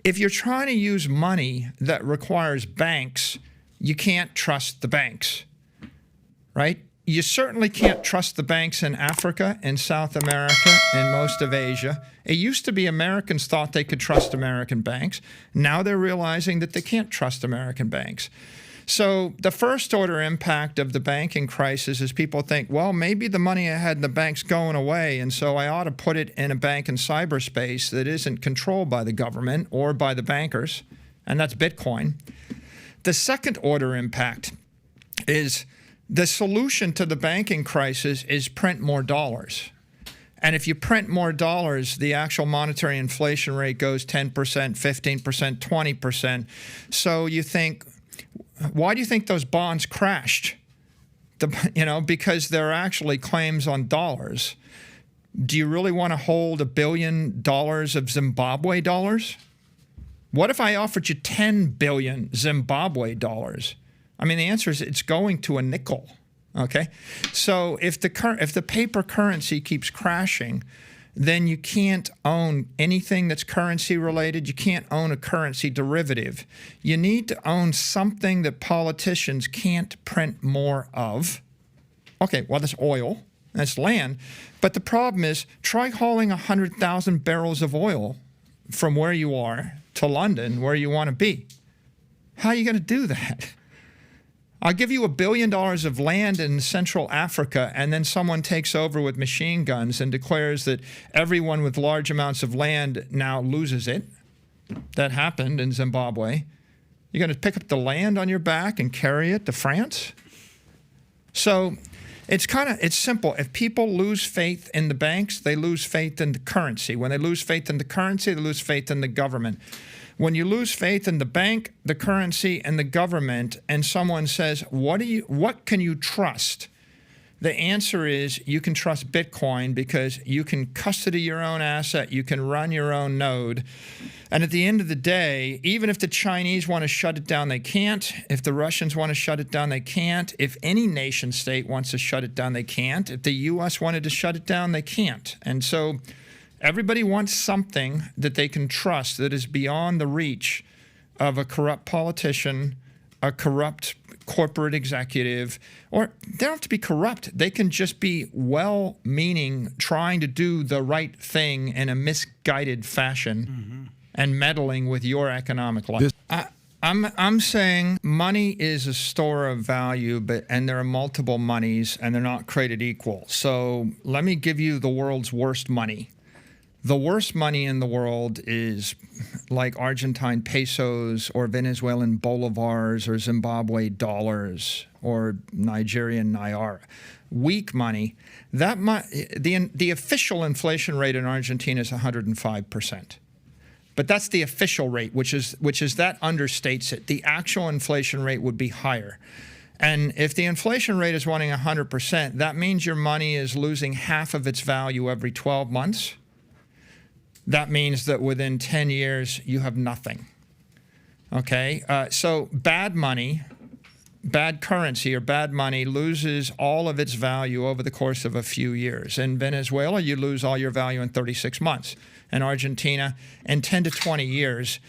if you're trying to use money that requires banks, you can't trust the banks, right? You certainly can't trust the banks in Africa, in South America, in most of Asia. It used to be Americans thought they could trust American banks. Now they're realizing that they can't trust American banks. So the first order impact of the banking crisis is people think, well, maybe the money I had in the bank's going away, and so I ought to put it in a bank in cyberspace that isn't controlled by the government or by the bankers, and that's Bitcoin. The second order impact is the solution to the banking crisis is print more dollars. And if you print more dollars, the actual monetary inflation rate goes 10%, 15%, 20%. So you think, why do you think those bonds crashed? Because they're actually claims on dollars. Do you really want to hold $1 billion of Zimbabwe dollars? What if I offered you 10 billion Zimbabwe dollars? I mean, the answer is it's going to a nickel, okay? So if the paper currency keeps crashing, then you can't own anything that's currency related. You can't own a currency derivative. You need to own something that politicians can't print more of. Okay, well, that's oil, that's land. But the problem is, try hauling 100,000 barrels of oil from where you are to London, where you want to be. How are you going to do that? I'll give you $1 billion of land in Central Africa, and then someone takes over with machine guns and declares that everyone with large amounts of land now loses it. That happened in Zimbabwe. You're going to pick up the land on your back and carry it to France? So it's simple. If people lose faith in the banks, they lose faith in the currency. When they lose faith in the currency, they lose faith in the government. When you lose faith in the bank, the currency, and the government, and someone says, what can you trust? The answer is you can trust Bitcoin because you can custody your own asset, you can run your own node. And at the end of the day, even if the Chinese want to shut it down, they can't. If the Russians want to shut it down, they can't. If any nation state wants to shut it down, they can't. If the US wanted to shut it down, they can't. And so everybody wants something that they can trust that is beyond the reach of a corrupt politician, a corrupt corporate executive, or they don't have to be corrupt. They can just be well-meaning, trying to do the right thing in a misguided fashion and meddling with your economic life. I'm saying money is a store of value, and there are multiple monies, and they're not created equal. So let me give you the world's worst money. The worst money in the world is like Argentine pesos or Venezuelan bolivars or Zimbabwe dollars or Nigerian naira. Weak money. The official inflation rate in Argentina is 105%. But that's the official rate, which is that understates it. The actual inflation rate would be higher. And if the inflation rate is running 100%, that means your money is losing half of its value every 12 months. That means that within 10 years, you have nothing, okay? So bad money, bad currency or bad money loses all of its value over the course of a few years. In Venezuela, you lose all your value in 36 months. In Argentina, in 10 to 20 years,